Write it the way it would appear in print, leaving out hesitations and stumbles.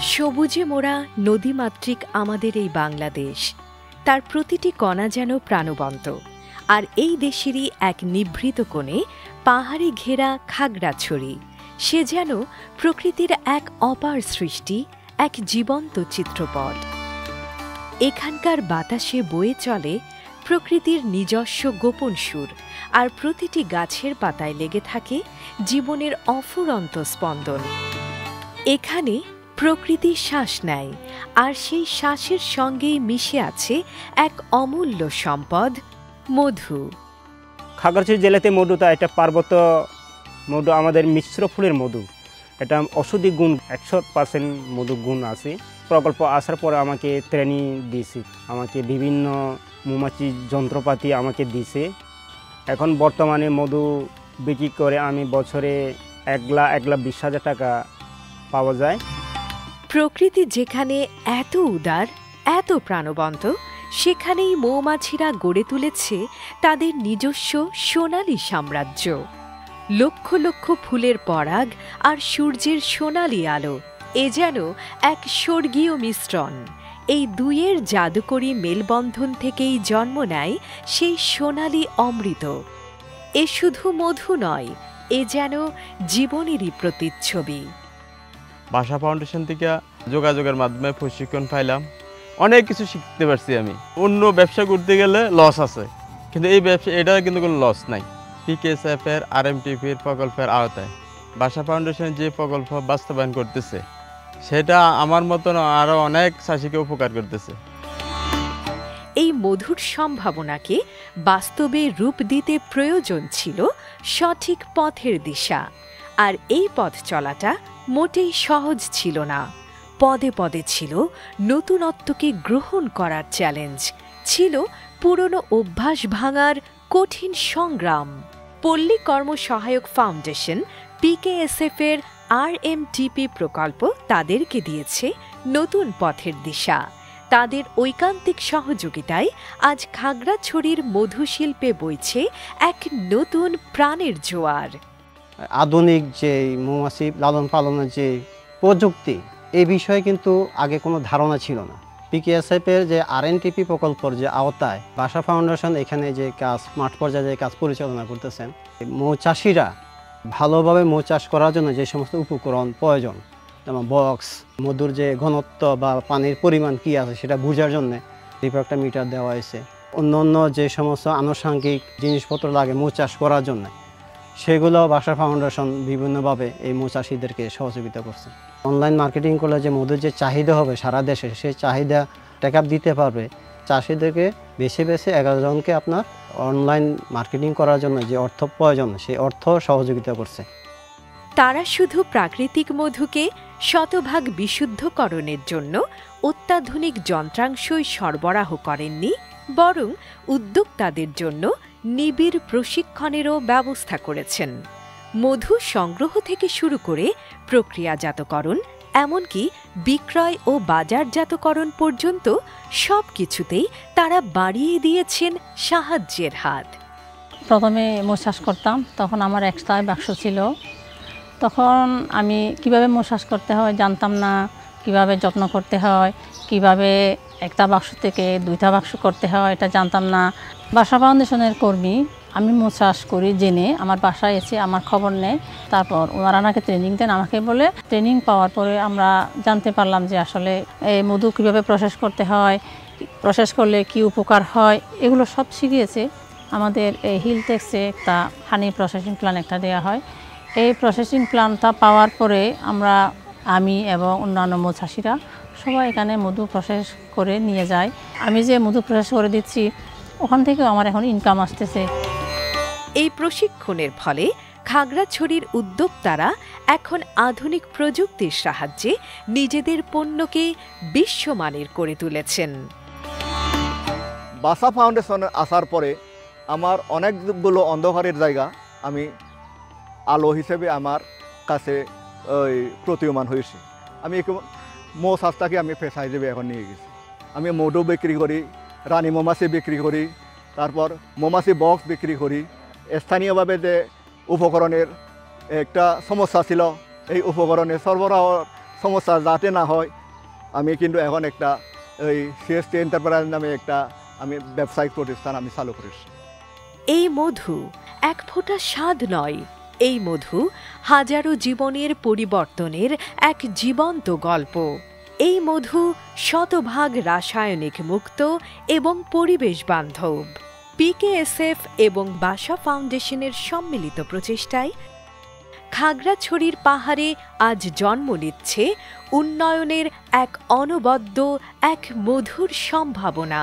সবুজে মোড়া নদীমাতৃক আমাদের এই বাংলাদেশ, তার প্রতিটি কণা যেন প্রাণবন্ত। আর এই দেশেরই এক নিভৃত কোণে পাহাড়ে ঘেরা খাগড়াছড়ি, সে যেন প্রকৃতির এক অপার সৃষ্টি, এক জীবন্ত চিত্রপট। এখানকার বাতাসে বয়ে চলে প্রকৃতির নিজস্ব গোপন সুর, আর প্রতিটি গাছের পাতায় লেগে থাকে জীবনের অফুরন্ত স্পন্দন। এখানে প্রকৃতি শ্বাস নেয়, আর সেই শ্বাসের সঙ্গেই মিশে আছে এক অমূল্য সম্পদ, মধু। খাগড়াছড়ি জেলাতে মধুটা এটা পার্বত্য মধু, আমাদের মিশ্র ফুলের মধু। এটা ঔষধি গুণ 100% মধু গুণ আছে। প্রকল্প আসার পরে আমাকে ট্রেনিং দিয়েছে, আমাকে বিভিন্ন মৌমাছি যন্ত্রপাতি আমাকে দিয়েছে। এখন বর্তমানে মধু বিক্রি করে আমি বছরে 1,20,000 টাকা পাওয়া যায়। প্রকৃতি যেখানে এত উদার, এত প্রাণবন্ত, সেখানেই মৌমাছিরা গড়ে তুলেছে তাদের নিজস্ব সোনালী সাম্রাজ্য। লক্ষ লক্ষ ফুলের পরাগ আর সূর্যের সোনালী আলো, এ যেন এক স্বর্গীয় মিশ্রণ। এই দুইয়ের জাদুকরী মেলবন্ধন থেকেই জন্ম নেয় সেই সোনালী অমৃত। এ শুধু মধু নয়, এ যেন জীবনেরই প্রতিচ্ছবি। ভাষা ফাউন্ডেশন থেকে যোগাযোগের মাধ্যমে প্রশিক্ষণ পাইলাম, অনেক কিছু শিখতে পারছি। আমি অন্য ব্যবসা করতে গেলে লস আছে, কিন্তু এই ব্যবসা এটা কিন্তু কোনো লস নাই। পিকেএসএফের RMTPর প্রকল্পের আওতায় ভাষা ফাউন্ডেশন যে প্রকল্প বাস্তবায়ন করতেছে, সেটা আমার মতন আরও অনেক চাষিকে উপকার করতেছে। এই মধুর সম্ভাবনাকে বাস্তবে রূপ দিতে প্রয়োজন ছিল সঠিক পথের দিশা। আর এই পথ চলাটা মোটেই সহজ ছিল না। পদে পদে ছিল নতুনত্বকে গ্রহণ করার চ্যালেঞ্জ, ছিল পুরনো অভ্যাস ভাঙার কঠিন সংগ্রাম। পল্লী কর্মসহায়ক ফাউন্ডেশন PKSF-এর RMTP প্রকল্প তাদেরকে দিয়েছে নতুন পথের দিশা। তাদের ঐকান্তিক সহযোগিতায় আজ খাগড়াছড়ির মধুশিল্পে বইছে এক নতুন প্রাণের জোয়ার। আধুনিক যে মৌমাছি লালন পালনের যে প্রযুক্তি, এই বিষয়ে কিন্তু আগে কোনো ধারণা ছিল না। PKSF-এর যে RMTP প্রকল্পের যে আওতায় ভাষা ফাউন্ডেশন এখানে যে কাজ, মাঠ পর্যায়ে যে কাজ পরিচালনা করতেছেন, মৌচাষিরা ভালোভাবে মৌ চাষ করার জন্য যে সমস্ত উপকরণ প্রয়োজন, যেমন বক্স, মধুর যে ঘনত্ব বা পানির পরিমাণ কী আছে সেটা বোঝার জন্য একটা মিটার দেওয়া হয়েছে। অন্য অন্য যে সমস্ত আনুষঙ্গিক জিনিসপত্র লাগে মৌ চাষ করার জন্য, সেগুলো ভাষা ফাউন্ডেশন বিভিন্নভাবে এই মৌচাষীদেরকে সহযোগিতা করছে। অনলাইন মার্কেটিং করলে যে মধুর যে চাহিদা হবে সারা দেশে, সেই চাহিদা টেক আপ দিতে পারবে। চাষিদেরকে বেছে বেছে 11 জনকে আপনার অনলাইন মার্কেটিং করার জন্য যে অর্থ প্রয়োজন, সেই অর্থ সহযোগিতা করছে। তারা শুধু প্রাকৃতিক মধুকে শতভাগ বিশুদ্ধকরণের জন্য অত্যাধুনিক যন্ত্রাংশই সরবরাহ করেননি, বরং উদ্যোক্তাদের জন্য নিবিড় প্রশিক্ষণেরও ব্যবস্থা করেছেন। মধু সংগ্রহ থেকে শুরু করে প্রক্রিয়াজাতকরণ, এমনকি বিক্রয় ও বাজারজাতকরণ পর্যন্ত সব কিছুতেই তারা বাড়িয়ে দিয়েছেন সাহায্যের হাত। প্রথমে মৌ চাষ করতাম, তখন আমার একটাই বাক্স ছিল। তখন আমি কিভাবে মৌ চাষ করতে হয় জানতাম না, কিভাবে যত্ন করতে হয়, কিভাবে একটা বাক্স থেকে 2টা বাক্স করতে হয় এটা জানতাম না। ভাষা ফাউন্ডেশনের কর্মী, আমি মৌ চাষ করি জেনে আমার বাসায় এসে আমার খবর নেয়। তারপর ওনারা আমাকে ট্রেনিং দেন। আমাকে বলে ট্রেনিং পাওয়ার পরে আমরা জানতে পারলাম যে আসলে এই মধু কীভাবে প্রসেস করতে হয়, প্রসেস করলে কি উপকার হয়, এগুলো সব শিখিয়েছে। আমাদের এই হিলটেক্সে একটা হানি প্রসেসিং প্ল্যান একটা দেওয়া হয়। এই প্রসেসিং প্ল্যানটা পাওয়ার পরে আমি এবং অন্যান্য মৌ চাষিরা সবাই এখানে মধু প্রসেস করে নিয়ে যায়। আমি যে মধু প্রসেস করে দিচ্ছি, ওখান থেকেও আমার এখন ইনকাম আসতেছে। এই প্রশিক্ষণের ফলে খাগড়াছড়ির উদ্যোক্তারা এখন আধুনিক প্রযুক্তির সাহায্যে নিজেদের পণ্যকে বিশ্বমানের করে তুলেছেন। ভাষা ফাউন্ডেশন আসার পরে আমার অনেকগুলো অন্ধকারের জায়গা আমি আলো হিসেবে আমার কাছে প্রতীয়মান হয়েছে। আমি মৌ চাষটাকে আমি পেশা হিসেবে এখন নিয়ে গেছি। আমি মধু বিক্রি করি, রানী মৌমাছি বিক্রি করি, তারপর মৌমাছি বক্স বিক্রি করি। স্থানীয়ভাবে যে উপকরণের একটা সমস্যা ছিল, এই উপকরণের সরবরাহ সমস্যা যাতে না হয় আমি কিন্তু এখন একটা ওই সিএসটি এন্টারপ্রাইজ নামে একটা আমি ব্যবসায়িক প্রতিষ্ঠান আমি চালু করেছি। এই মধু এক ফোঁটা স্বাদ নয়, এই মধু হাজারো জীবনের পরিবর্তনের এক জীবন্ত গল্প। এই মধু শতভাগ রাসায়নিক মুক্ত এবং পরিবেশ বান্ধব। পিকেএসএফ এবং বাসা ফাউন্ডেশনের সম্মিলিত প্রচেষ্টায় খাগড়াছড়ির পাহাড়ে আজ জন্ম নিচ্ছে উন্নয়নের এক অনবদ্য, এক মধুর সম্ভাবনা।